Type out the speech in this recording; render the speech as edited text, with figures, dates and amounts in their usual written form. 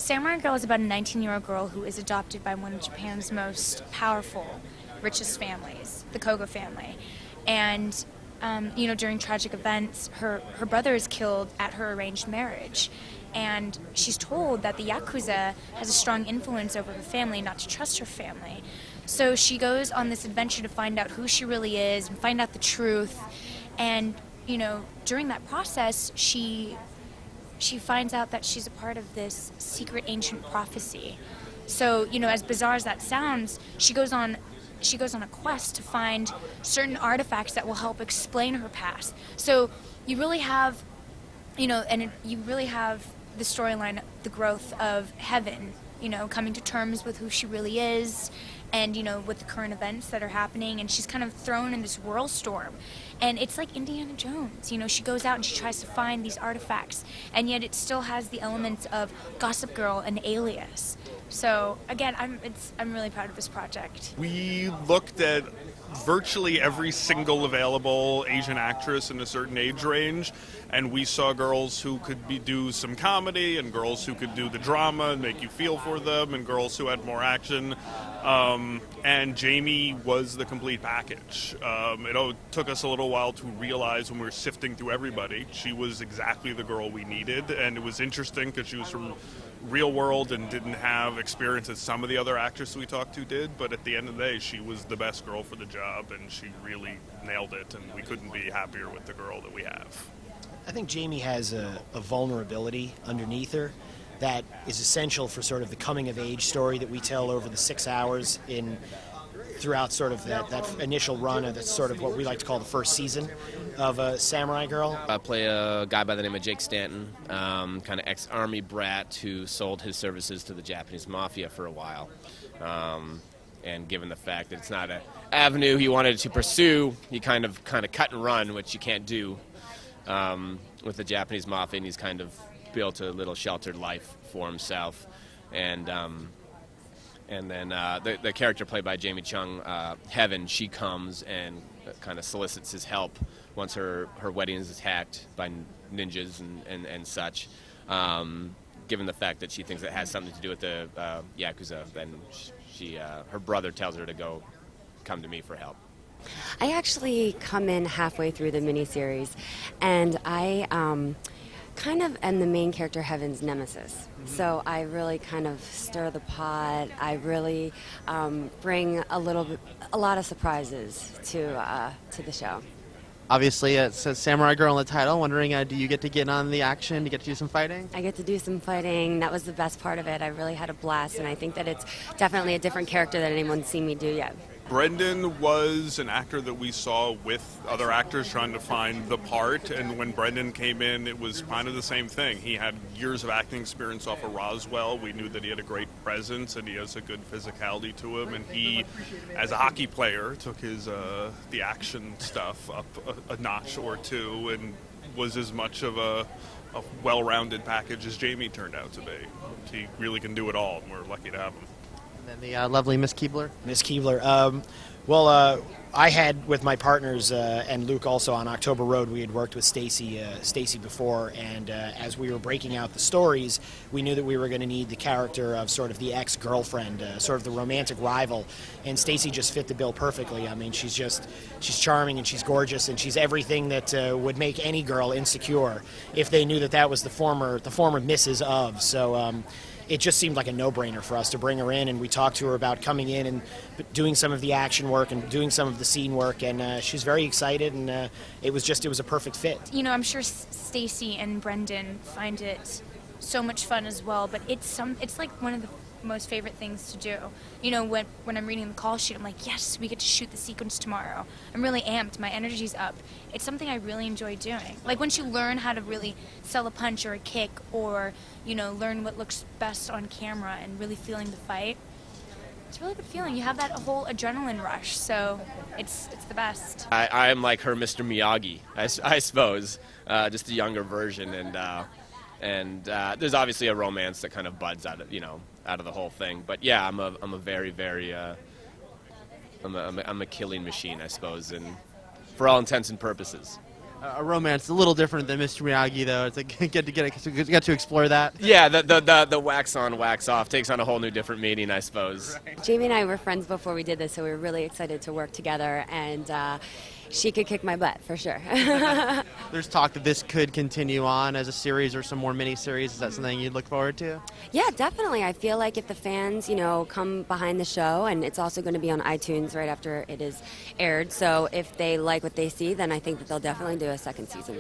Samurai Girl is about a 19-year-old girl who is adopted by one of Japan's most powerful, richest families, the Koga family. And, during tragic events, her brother is killed at her arranged marriage. And she's told that the Yakuza has a strong influence over her family, not to trust her family. So she goes on this adventure to find out who she really is and find out the truth. And, during that process, she finds out that she's a part of this secret ancient prophecy. So, as bizarre as that sounds, she goes on a quest to find certain artifacts that will help explain her past. So you really have, you really have the storyline, the growth of Heaven, coming to terms with who she really is and, with the current events that are happening. And she's kind of thrown in this whirlstorm. And it's like Indiana Jones. She goes out and she tries to find these artifacts. And yet it still has the elements of Gossip Girl and Alias. So, again, I'm really proud of this project. We looked at virtually every single available Asian actress in a certain age range, and we saw girls who could do some comedy, and girls who could do the drama and make you feel for them, and girls who had more action. And Jamie was the complete package. It took us a little while to realize when we were sifting through everybody, she was exactly the girl we needed, and it was interesting because she was from real world and didn't have experience as some of the other actresses we talked to did, but at the end of the day, she was the best girl for the job, and she really nailed it, and we couldn't be happier with the girl that we have. I think Jamie has a vulnerability underneath her that is essential for sort of the coming-of-age story that we tell over the 6 hours throughout sort of that initial run of that's sort of what we like to call the first season of Samurai Girl. I play a guy by the name of Jake Stanton, kind of ex-army brat who sold his services to the Japanese mafia for a while. And given the fact that it's not an avenue he wanted to pursue, he kind of cut and run, which you can't do with the Japanese mafia, and he's kind of built a little sheltered life for himself. And then the character played by Jamie Chung, Heaven, she comes and kind of solicits his help once her wedding is attacked by ninjas and such. Given the fact that she thinks it has something to do with the Yakuza, then her brother tells her to come to me for help. I actually come in halfway through the miniseries, and I kind of am the main character, Heaven's nemesis. So I really kind of stir the pot. I really bring a lot of surprises to the show. Obviously, it says Samurai Girl in the title. Wondering, do you get to get on the action? Do you get to do some fighting? I get to do some fighting. That was the best part of it. I really had a blast, and I think that it's definitely a different character than anyone's seen me do yet. Brendan was an actor that we saw with other actors trying to find the part, and when Brendan came in, it was kind of the same thing. He had years of acting experience off of Roswell. We knew that he had a great presence and he has a good physicality to him, and he, as a hockey player, took his the action stuff up a notch or two and was as much of a well-rounded package as Jamie turned out to be. He really can do it all, and we're lucky to have him. And then the lovely Miss Keebler. Miss Keebler. I had with my partners and Luke also on October Road. We had worked with Stacy before, and as we were breaking out the stories, we knew that we were going to need the character of sort of the ex-girlfriend, sort of the romantic rival, and Stacy just fit the bill perfectly. I mean, she's charming and she's gorgeous and she's everything that would make any girl insecure if they knew that was the former Mrs. of. So. It just seemed like a no-brainer for us to bring her in, and we talked to her about coming in and doing some of the action work and doing some of the scene work, and she's very excited, and it was a perfect fit. I'm sure Stacy and Brendan find it so much fun as well, but it's like one of the most favorite things to do. When I'm reading the call sheet, I'm like, yes, we get to shoot the sequence tomorrow. I'm really amped. My energy's up. It's something I really enjoy doing. Like once you learn how to really sell a punch or a kick, or learn what looks best on camera and really feeling the fight, it's a really good feeling. You have that whole adrenaline rush, so it's the best. I'm like her Mr. Miyagi, I suppose, just a younger version, and there's obviously a romance that kind of buds out of the whole thing. But yeah, I'm a very, very I'm a killing machine, I suppose, and for all intents and purposes. A romance a little different than Mr. Miyagi, though. It's like get to explore that. Yeah, the wax on, wax off takes on a whole new different meaning, I suppose. Jamie and I were friends before we did this, so we were really excited to work together, and she could kick my butt for sure. There's talk that this could continue on as a series or some more mini-series. Is that something you'd look forward to? Yeah, definitely. I feel like if the fans, come behind the show, and it's also going to be on iTunes right after it is aired, so if they like what they see, then I think that they'll definitely do a second season.